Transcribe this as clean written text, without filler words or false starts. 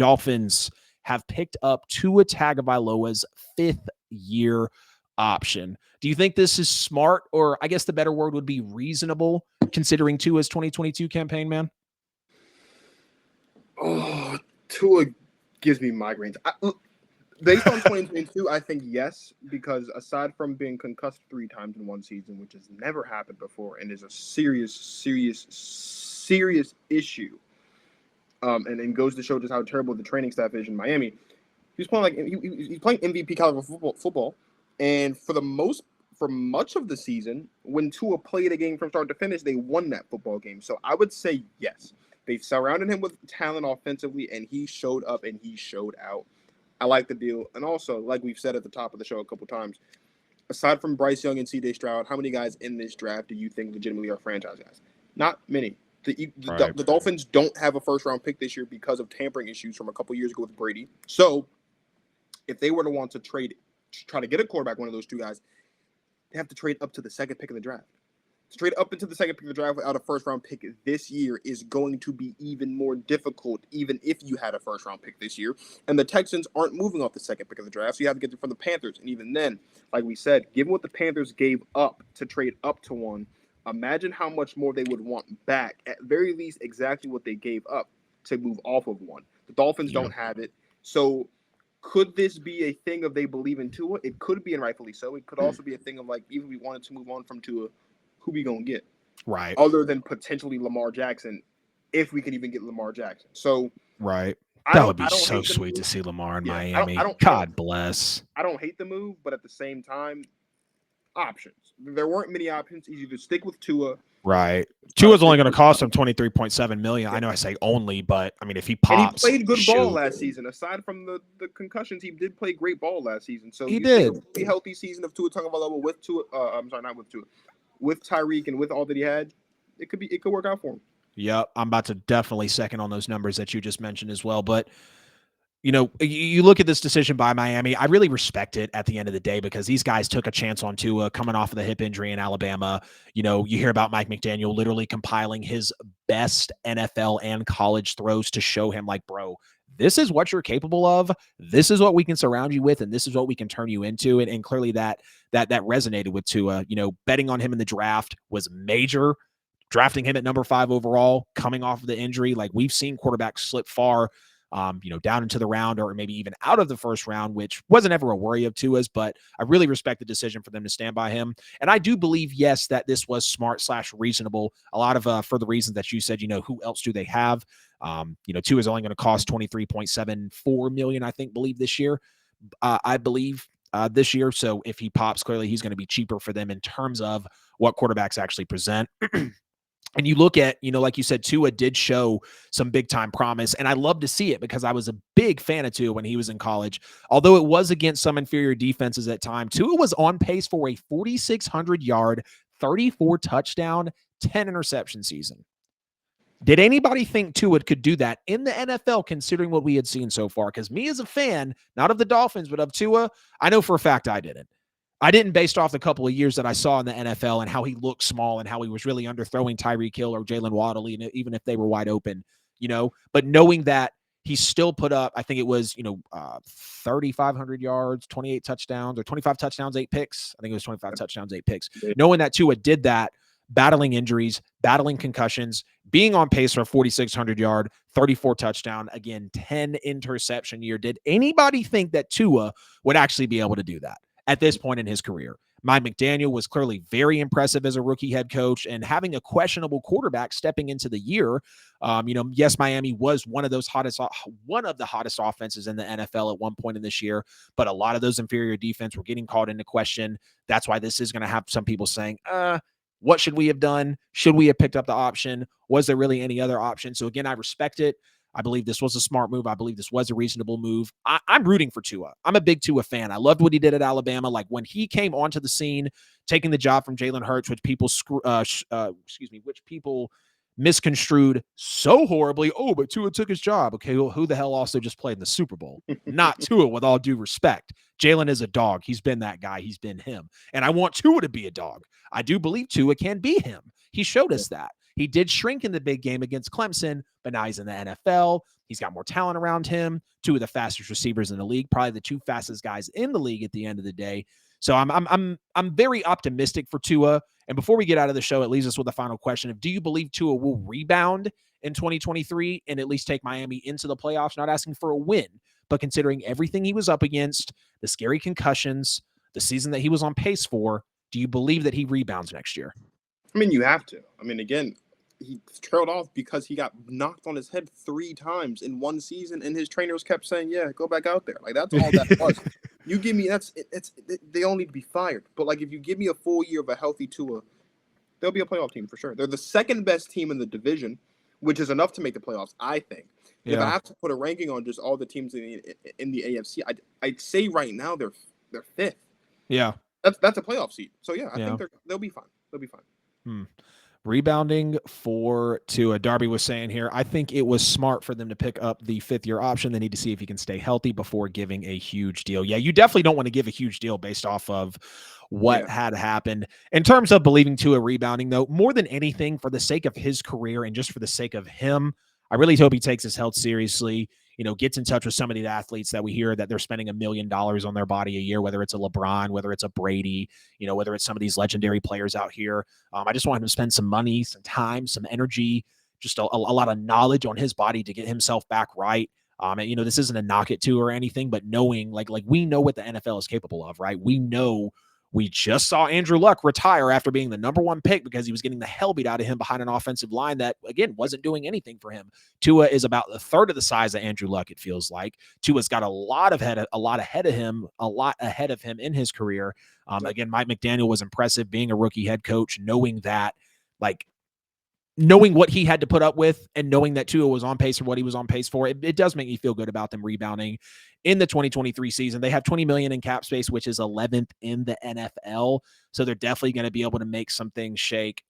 Dolphins have picked up Tua Tagovailoa's 5th-year option. Do you think this is smart, or I guess the better word would be reasonable, considering Tua's 2022 campaign, man? Oh, Tua gives me migraines. Based on 2022, I think yes, because aside from being concussed 3 times in one season, which has never happened before and is a serious issue, and goes to show just how terrible the training staff is in Miami. He's playing MVP caliber football, and for much of the season, when Tua played a game from start to finish, they won that football game. So I would say yes. They've surrounded him with talent offensively, and he showed up and he showed out. I like the deal. And also, like we've said at the top of the show a couple times, aside from Bryce Young and C.J. Stroud, how many guys in this draft do you think legitimately are franchise guys? Not many. The Dolphins don't have a first-round pick this year because of tampering issues from a couple years ago with Brady. So if they were to want to try to get a quarterback, one of those 2 guys, they have to trade up to the 2nd pick of the draft. To trade up into the 2nd pick of the draft without a first-round pick this year is going to be even more difficult, even if you had a first-round pick this year. And the Texans aren't moving off the 2nd pick of the draft, so you have to get it from the Panthers. And even then, like we said, given what the Panthers gave up to trade up to 1, imagine how much more they would want back, at very least exactly what they gave up to move off of 1. The Dolphins don't have it. So could this be a thing of they believe in Tua? It could be, and rightfully so. It could also be a thing of, like, even if we wanted to move on from Tua, who we gonna get? Right. Other than potentially Lamar Jackson, if we can even get Lamar Jackson. So right. That would be so sweet to see Lamar in Miami. God bless. I don't hate the move, but at the same time, options. There weren't many options. You either stick with Tua. Right. Tua's only going to cost him $23.7 million. I know I say only, but I mean, if he pops, and he played good ball last season. Aside from the concussions, he did play great ball last season. So he did a healthy season of Tua Tagovailoa with Tua. I'm sorry, not with Tua, with Tyreek and with all that he had. It could work out for him. Yep, I'm about to definitely second on those numbers that you just mentioned as well, but. You know, you look at this decision by Miami, I really respect it at the end of the day because these guys took a chance on Tua coming off of the hip injury in Alabama. You know, you hear about Mike McDaniel literally compiling his best NFL and college throws to show him, like, bro, this is what you're capable of. This is what we can surround you with, and this is what we can turn you into. And clearly that resonated with Tua. You know, betting on him in the draft was major. Drafting him at number 5 overall, coming off of the injury, like we've seen quarterbacks slip far. Down into the round or maybe even out of the first round, which wasn't ever a worry of Tua's, but I really respect the decision for them to stand by him. And I do believe, yes, that this was smart/reasonable. A lot of for the reasons that you said, who else do they have? Tua's only going to cost $23.74 million, believe this year. This year. So if he pops, clearly he's going to be cheaper for them in terms of what quarterbacks actually present. And you look at, like you said, Tua did show some big-time promise, and I love to see it because I was a big fan of Tua when he was in college. Although it was against some inferior defenses at time, Tua was on pace for a 4,600-yard, 34-touchdown, 10-interception season. Did anybody think Tua could do that in the NFL considering what we had seen so far? Because me as a fan, not of the Dolphins, but of Tua, I know for a fact I didn't. I didn't based off the couple of years that I saw in the NFL and how he looked small and how he was really underthrowing Tyreek Hill or Jalen Waddle, even if they were wide open, but knowing that he still put up, I think it was, 3,500 yards, 28 touchdowns or 25 touchdowns, 8 picks. I think it was 25 touchdowns, 8 picks. Knowing that Tua did that, battling injuries, battling concussions, being on pace for a 4,600-yard, 34 touchdown, again, 10 interception year. Did anybody think that Tua would actually be able to do that at this point in his career? Mike McDaniel was clearly very impressive as a rookie head coach, and having a questionable quarterback stepping into the year, yes, Miami was one of the hottest offenses in the NFL at one point in this year, but a lot of those inferior defense were getting called into question. That's why this is going to have some people saying, what should we have done? Should we have picked up the option? Was there really any other option? So again, I respect it. I believe this was a smart move. I believe this was a reasonable move. I'm rooting for Tua. I'm a big Tua fan. I loved what he did at Alabama. Like when he came onto the scene, taking the job from Jalen Hurts, which people misconstrued so horribly. Oh, but Tua took his job. Okay, well, who the hell also just played in the Super Bowl? Not Tua, with all due respect. Jalen is a dog. He's been that guy. He's been him. And I want Tua to be a dog. I do believe Tua can be him. He showed us that. He did shrink in the big game against Clemson, but now he's in the NFL. He's got more talent around him. Two of the fastest receivers in the league, probably the two fastest guys in the league at the end of the day. So I'm very optimistic for Tua. And before we get out of the show, it leaves us with a final question of, do you believe Tua will rebound in 2023 and at least take Miami into the playoffs? Not asking for a win, but considering everything he was up against, the scary concussions, the season that he was on pace for, do you believe that he rebounds next year? I mean, you have to. I mean, again, he trailed off because he got knocked on his head 3 times in one season, and his trainers kept saying, "Yeah, go back out there." Like, that's all that was. You give me they all need to be fired. But like, if you give me a full year of a healthy Tua, they'll be a playoff team for sure. They're the second best team in the division, which is enough to make the playoffs, I think. Yeah. If I have to put a ranking on just all the teams in the AFC, I'd say right now they're fifth. Yeah, that's a playoff seed. So yeah, I think they'll be fine. They'll be fine. Rebounding for Tua. Darby was saying here, I think it was smart for them to pick up the 5th-year option. They need to see if he can stay healthy before giving a huge deal. Yeah, you definitely don't want to give a huge deal based off of what had happened. In terms of believing Tua rebounding, though, more than anything, for the sake of his career and just for the sake of him, I really hope he takes his health seriously, gets in touch with some of these athletes that we hear that they're spending $1 million on their body a year, whether it's a LeBron, whether it's a Brady, whether it's some of these legendary players out here. I just want him to spend some money, some time, some energy, just a lot of knowledge on his body to get himself back right. And, this isn't a knock it to or anything, but knowing like we know what the NFL is capable of, right? We just saw Andrew Luck retire after being the number 1 pick because he was getting the hell beat out of him behind an offensive line that, again, wasn't doing anything for him. Tua is about a third of the size of Andrew Luck, it feels like. Tua's got a lot ahead of him in his career. Again, Mike McDaniel was impressive being a rookie head coach, knowing what he had to put up with and knowing that Tua was on pace for what he was on pace for, it does make me feel good about them rebounding in the 2023 season. They have $20 million in cap space, which is 11th in the NFL. So they're definitely going to be able to make some things shake.